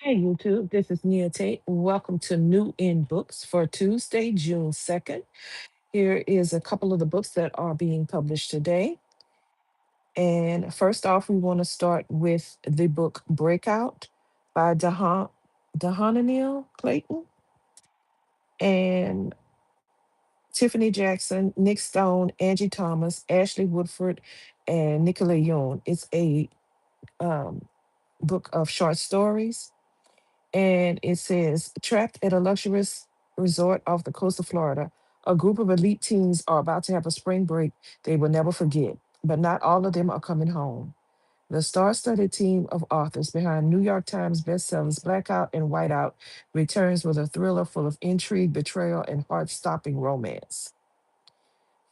Hey YouTube, this is Nia Tate. Welcome to New in Books for Tuesday, June 2nd. Here is a couple of the books that are being published today. And first off, we want to start with the book Breakout by Dahananiel Clayton and Tiffany Jackson, Nick Stone, Angie Thomas, Ashley Woodford, and Nicola Yoon. It's a um, book of short stories, and it says, trapped at a luxurious resort off the coast of Florida, a group of elite teens are about to have a spring break they will never forget, but not all of them are coming home. The star-studded team of authors behind New York Times bestsellers Blackout and Whiteout returns with a thriller full of intrigue, betrayal, and heart-stopping romance.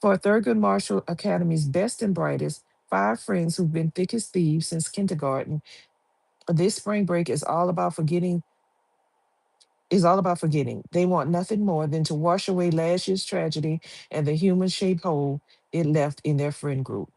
For Thurgood Marshall Academy's best and brightest, five friends who've been thick as thieves since kindergarten, this spring break is all about forgetting. They want nothing more than to wash away last year's tragedy and the human shaped hole it left in their friend group.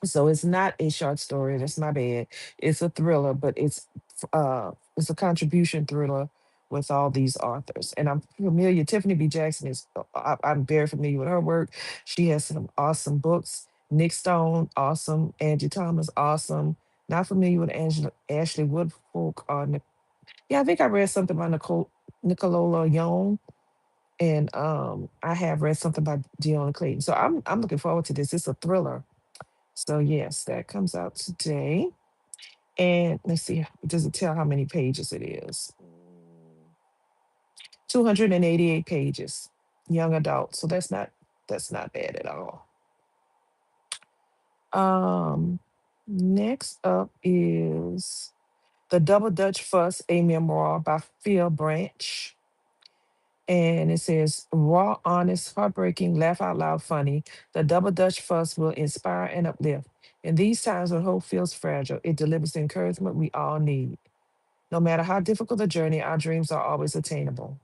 So it's not a short story. That's my bad. It's a thriller, but it's a contribution thriller with all these authors. And I'm familiar. Tiffany B. Jackson is. I'm very familiar with her work. She has some awesome books. Nick Stone, awesome. Angie Thomas, awesome. Not familiar with Ashley Woodfolk. Yeah, I think I read something by Nicola Young, and I have read something by Deanna Clayton. So I'm looking forward to this. It's a thriller. So yes, that comes out today. And let's see, does it tell how many pages it is? 288 pages. Young adult. So that's not bad at all. Um Next up is The Double Dutch Fuss, a memoir by Phil Branch. And it says, raw, honest, heartbreaking, laugh out loud funny. The Double Dutch Fuss will inspire and uplift. In these times when hope feels fragile, it delivers the encouragement we all need. No matter how difficult the journey, our dreams are always attainable.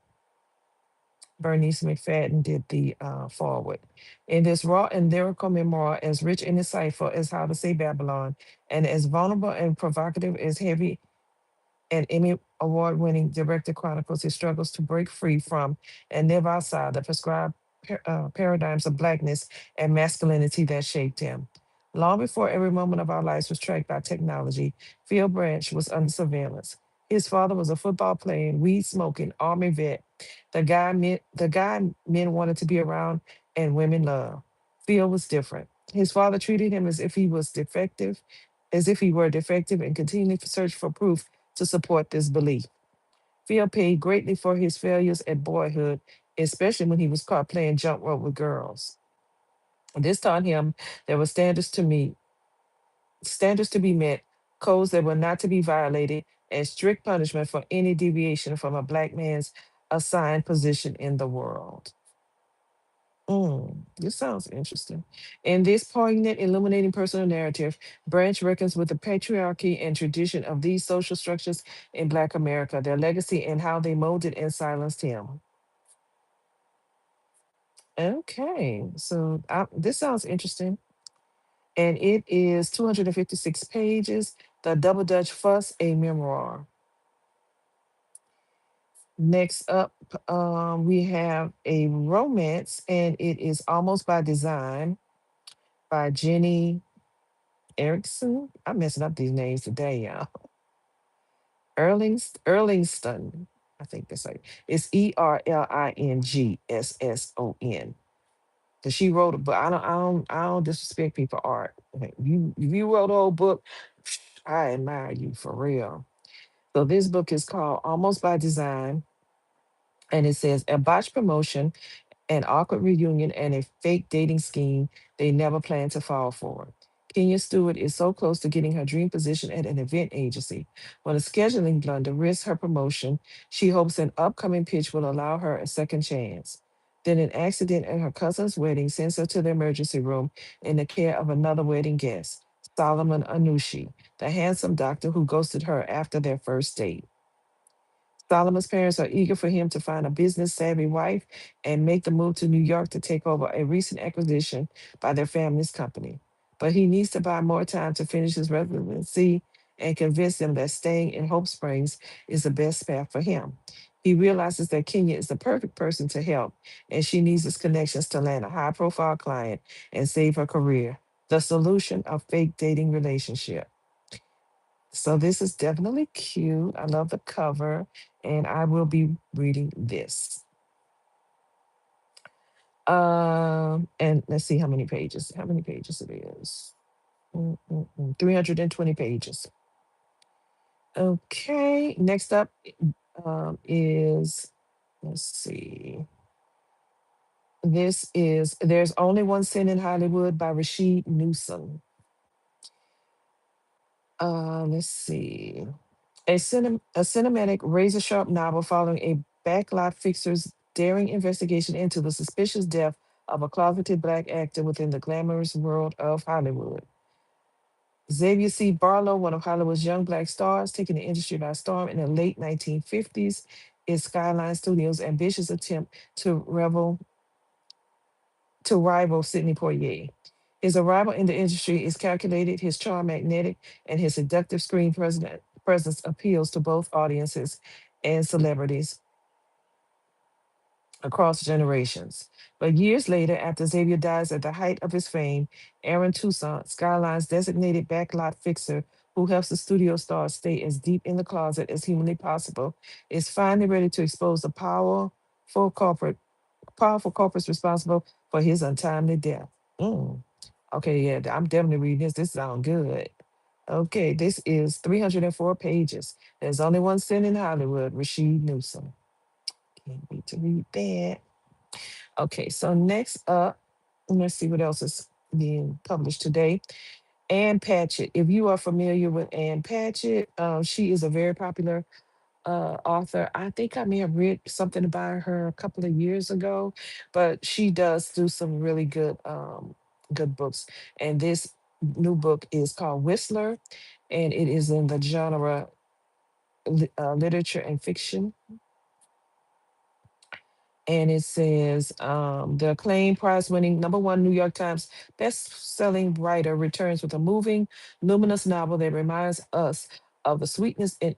Bernice McFadden did the forward. In this raw and lyrical memoir, as rich and insightful as How to Say Babylon, and as vulnerable and provocative as Heavy and Emmy Award winning director chronicles his struggles to break free from and live outside the prescribed paradigms of Blackness and masculinity that shaped him. Long before every moment of our lives was tracked by technology, Phil Branch was under surveillance. His father was a football playing, weed smoking Army vet, the guy men wanted to be around and women loved. Phil was different. His father treated him as if he were defective, and continued to search for proof to support this belief. Phil paid greatly for his failures at boyhood, especially when he was caught playing jump rope with girls. This taught him there were standards to be met, codes that were not to be violated, and strict punishment for any deviation from a black man's assigned position in the world. This sounds interesting. In this poignant, illuminating personal narrative, Branch reckons with the patriarchy and tradition of these social structures in Black America, their legacy, and how they molded and silenced him. Okay, so this sounds interesting. And it is 256 pages. The Double Dutch Fuss, a memoir. Next up, we have a romance, and it is Almost by Design by Jenny Erickson. I'm messing up these names today, y'all. Erlingston. I think that's like it's Erlingsson. Cause she wrote a book. I don't disrespect people art. Okay, if you wrote a whole book, I admire you for real. So this book is called Almost by Design, and it says a botched promotion, an awkward reunion, and a fake dating scheme they never planned to fall for. Kenya Stewart is so close to getting her dream position at an event agency. When a scheduling blunder risks her promotion, she hopes an upcoming pitch will allow her a second chance. Then an accident at her cousin's wedding sends her to the emergency room in the care of another wedding guest, Solomon Anushi, the handsome doctor who ghosted her after their first date. Solomon's parents are eager for him to find a business savvy wife and make the move to New York to take over a recent acquisition by their family's company. But he needs to buy more time to finish his residency and convince them that staying in Hope Springs is the best path for him. He realizes that Kenya is the perfect person to help, and she needs his connections to land a high profile client and save her career. The solution of fake dating relationship. So this is definitely cute. I love the cover, and I will be reading this. And let's see how many pages. How many pages it is? 320 pages. Okay. Next up is, let's see. This is There's Only One Sin in Hollywood by Rashid Newsom. Let's see. A cinematic razor sharp novel following a backlot fixer's daring investigation into the suspicious death of a closeted black actor within the glamorous world of Hollywood. Xavier C. Barlow, one of Hollywood's young black stars, taking the industry by storm in the late 1950s, is Skyline Studios' ambitious attempt to rival Sidney Poitier. His arrival in the industry is calculated, his charm magnetic, and his seductive screen presence appeals to both audiences and celebrities across generations. But years later, after Xavier dies at the height of his fame, Aaron Toussaint, Skyline's designated backlot fixer, who helps the studio stars stay as deep in the closet as humanly possible, is finally ready to expose the powerful culprits responsible for his untimely death. Mm. Okay, yeah, I'm definitely reading this. This sounds good. Okay, this is 304 pages. There's only one sin in Hollywood, Rashid Newsom. Can't wait to read that. Okay, so next up, let's see what else is being published today. Ann Patchett. If you are familiar with Ann Patchett, she is a very popular author. I think I may have read something about her a couple of years ago, but she does do some really good books. And this new book is called Whistler, and it is in the genre literature and fiction. And it says the acclaimed prize-winning #1 New York Times best-selling writer returns with a moving, luminous novel that reminds us of the sweetness and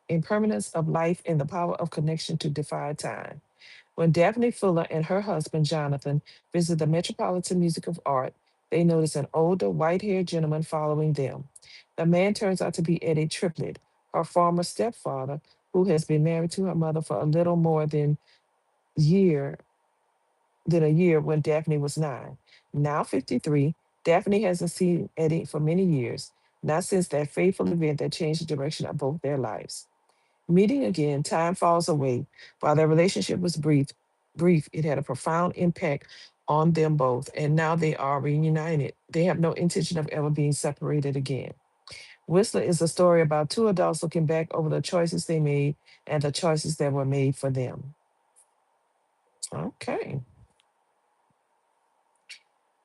impermanence of life and the power of connection to defy time. When Daphne Fuller and her husband Jonathan visit the Metropolitan Museum of Art, they notice an older, white-haired gentleman following them. The man turns out to be Eddie Triplet, her former stepfather, who has been married to her mother for a little more year than a year when Daphne was 9. Now 53, Daphne hasn't seen Eddie for many years, not since that fateful event that changed the direction of both their lives. Meeting again, time falls away. While their relationship was brief, it had a profound impact on them both, and now they are reunited. They have no intention of ever being separated again. Whistler is a story about two adults looking back over the choices they made and the choices that were made for them. Okay.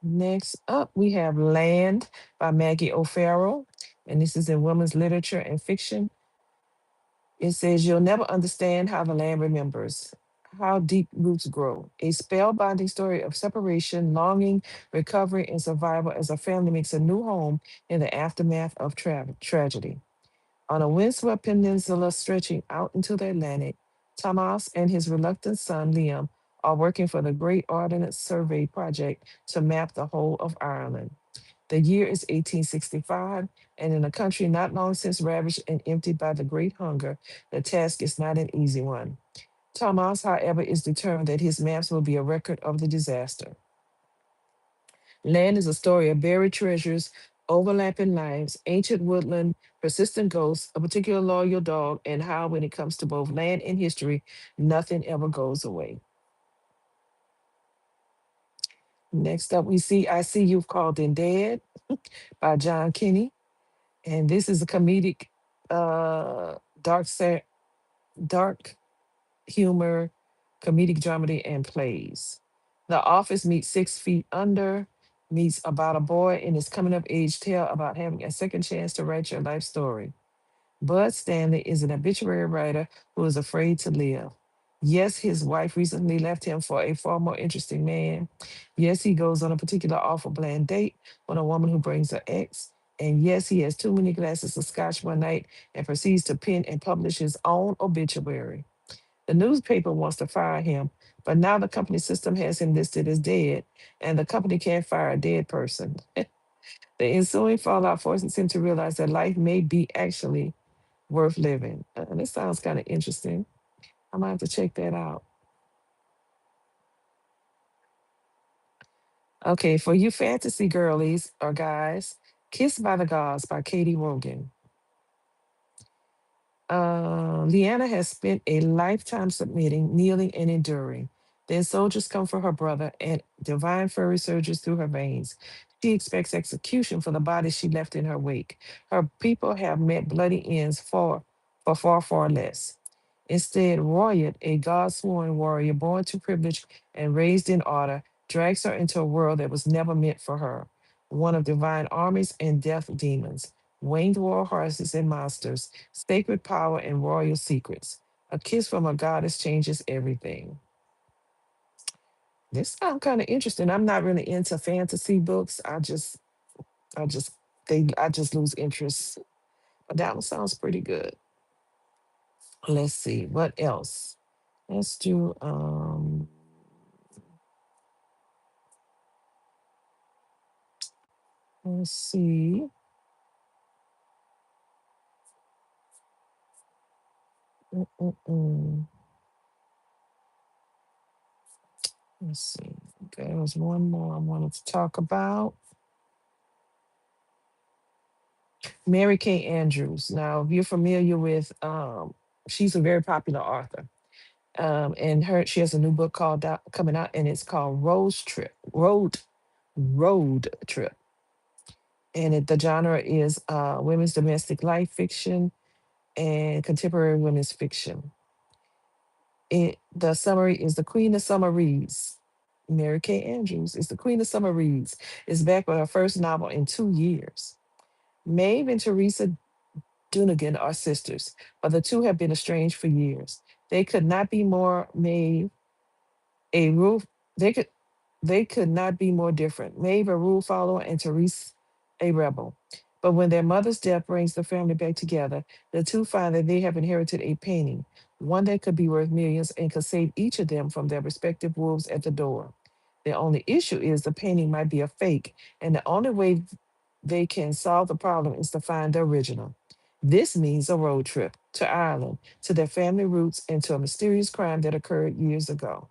Next up, we have Land by Maggie O'Farrell, and this is in women's literature and fiction. It says, "You'll never understand how the land remembers, how deep roots grow. A spellbinding story of separation, longing, recovery, and survival as a family makes a new home in the aftermath of tragedy." On a windswept peninsula stretching out into the Atlantic, Thomas and his reluctant son Liam are working for the Great Ordnance Survey Project to map the whole of Ireland. The year is 1865, and in a country not long since ravaged and emptied by the Great Hunger, the task is not an easy one. Thomas, however, is determined that his maps will be a record of the disaster. Land is a story of buried treasures, overlapping lives, ancient woodland, persistent ghosts, a particular loyal dog, and how, when it comes to both land and history, nothing ever goes away. Next up, we see I See You've Called In Dead by John Kinney. And this is a comedic, dark, dark humor, comedic dramedy, and plays. The Office meets 6 Feet Under, meets about a boy in his coming of age tale about having a second chance to write your life story. Bud Stanley is an obituary writer who is afraid to live. Yes, his wife recently left him for a far more interesting man. Yes, he goes on a particular awful bland date with a woman who brings her ex. And yes, he has too many glasses of scotch one night and proceeds to pen and publish his own obituary. The newspaper wants to fire him, but now the company system has him listed as dead, and the company can't fire a dead person. The ensuing fallout forces him to realize that life may be actually worth living. This sounds kind of interesting. I might have to check that out. Okay, for you fantasy girlies or guys, Kissed by the Gods by Katie Rogan. Leanna has spent a lifetime submitting, kneeling, and enduring. Then soldiers come for her brother, and divine fury surges through her veins. She expects execution for the body she left in her wake. Her people have met bloody ends for far, far less. Instead, Royat, a God-sworn warrior born to privilege and raised in order, drags her into a world that was never meant for her, one of divine armies and death demons, winged war horses and monsters, sacred power and royal secrets. A kiss from a goddess changes everything. This sounds kind of interesting. I'm not really into fantasy books. I just, I just lose interest. But that one sounds pretty good. Let's see what else. Let's do. Let's see. Mm-mm-mm. Let's see. There was one more I wanted to talk about. Mary Kay Andrews. Now, if you're familiar with, she's a very popular author. And she has a new book called out, coming out, and it's called Road Trip. And the genre is women's domestic life fiction and contemporary women's fiction. The summary is the Queen of Summer Reads. Mary Kay Andrews is the Queen of Summer Reads. Is back with her first novel in 2 years. Maeve and Teresa Dunnigan are sisters, but the two have been estranged for years. They could not be more Maeve a rule they could not be more different. Maeve a rule follower and Therese a rebel. But when their mother's death brings the family back together, the two find that they have inherited a painting, one that could be worth millions and could save each of them from their respective wolves at the door. The only issue is the painting might be a fake, and the only way they can solve the problem is to find the original. This means a road trip to Ireland, to their family roots, and to a mysterious crime that occurred years ago.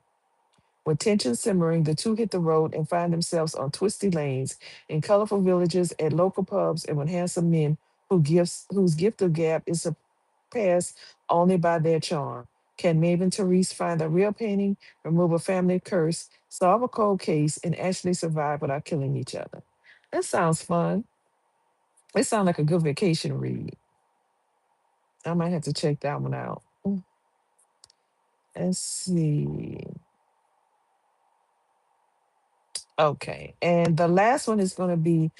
With tension simmering, the two hit the road and find themselves on twisty lanes, in colorful villages, at local pubs, and with handsome men whose gift of gab is surpassed only by their charm. Can Maeve and Therese find the real painting, remove a family curse, solve a cold case, and actually survive without killing each other? That sounds fun. It sounds like a good vacation read. I might have to check that one out. Let's see. Okay, and the last one is going to be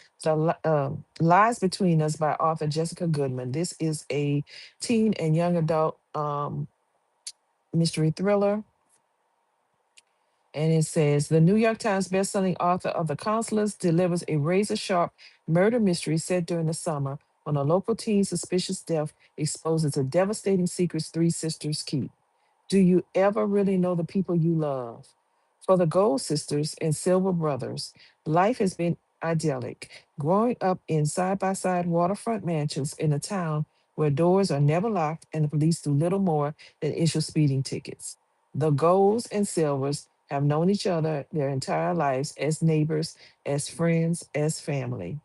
Lies Between Us by author Jessica Goodman. This is a teen and young adult mystery thriller, and it says the New York Times bestselling author of The Consulars delivers a razor-sharp murder mystery set during the summer when a local teen's suspicious death exposes the devastating secrets three sisters keep. Do you ever really know the people you love? For the Gold sisters and Silver brothers, life has been idyllic, growing up in side by side waterfront mansions in a town where doors are never locked and the police do little more than issue speeding tickets. The Golds and Silvers have known each other their entire lives as neighbors, as friends, as family.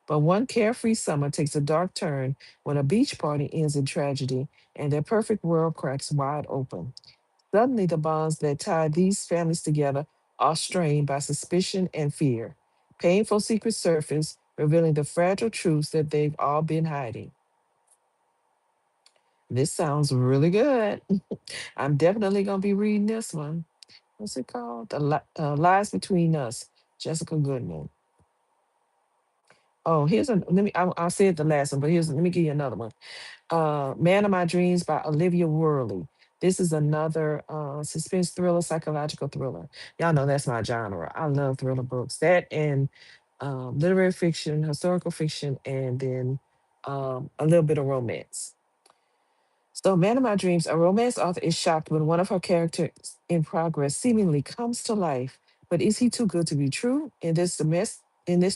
But one carefree summer takes a dark turn when a beach party ends in tragedy and their perfect world cracks wide open. Suddenly, the bonds that tie these families together are strained by suspicion and fear. Painful secrets surface, revealing the fragile truths that they've all been hiding. This sounds really good. I'm definitely going to be reading this one. What's it called? Lies Between Us, Jessica Goodman. Oh, here's a, let me, I said the last one, but let me give you another one. Man of My Dreams by Olivia Worley. This is another suspense thriller, psychological thriller. Y'all know that's my genre. I love thriller books. That and literary fiction, historical fiction, and then a little bit of romance. So, Man of My Dreams, a romance author is shocked when one of her characters in progress seemingly comes to life. But is he too good to be true? In this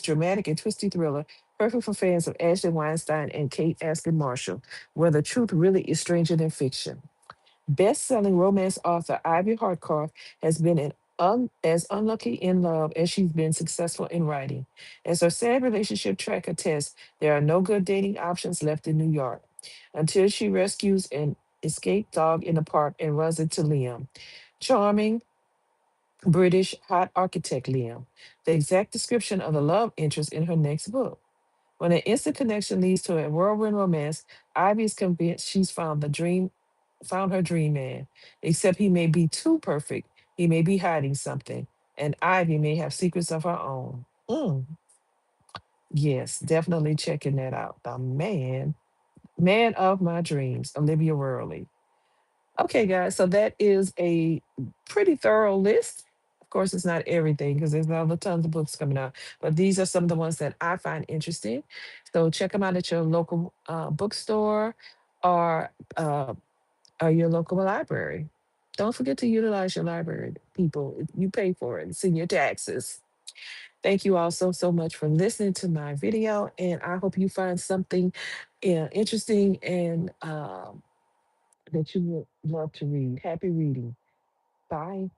dramatic and twisty thriller, perfect for fans of Ashley Weinstein and Kate Askin Marshall, where the truth really is stranger than fiction. Best-selling romance author Ivy Hartkarth has been as unlucky in love as she's been successful in writing. As her sad relationship track attests, there are no good dating options left in New York until she rescues an escaped dog in the park and runs into Liam. Charming British hot architect Liam, the exact description of the love interest in her next book. When an instant connection leads to a whirlwind romance, Ivy is convinced she's found her dream man. Except he may be too perfect. He may be hiding something, and Ivy may have secrets of her own. Yes, definitely checking that out. The man of my dreams, Olivia Worley. Okay, guys, so that is a pretty thorough list. Of course, it's not everything because there's other tons of books coming out, but these are some of the ones that I find interesting. So check them out at your local bookstore or uh, your local library. Don't forget to utilize your library, people. You pay for it. It's in your taxes. Thank you all so much for listening to my video, and I hope you find something interesting and that you would love to read. Happy reading. Bye.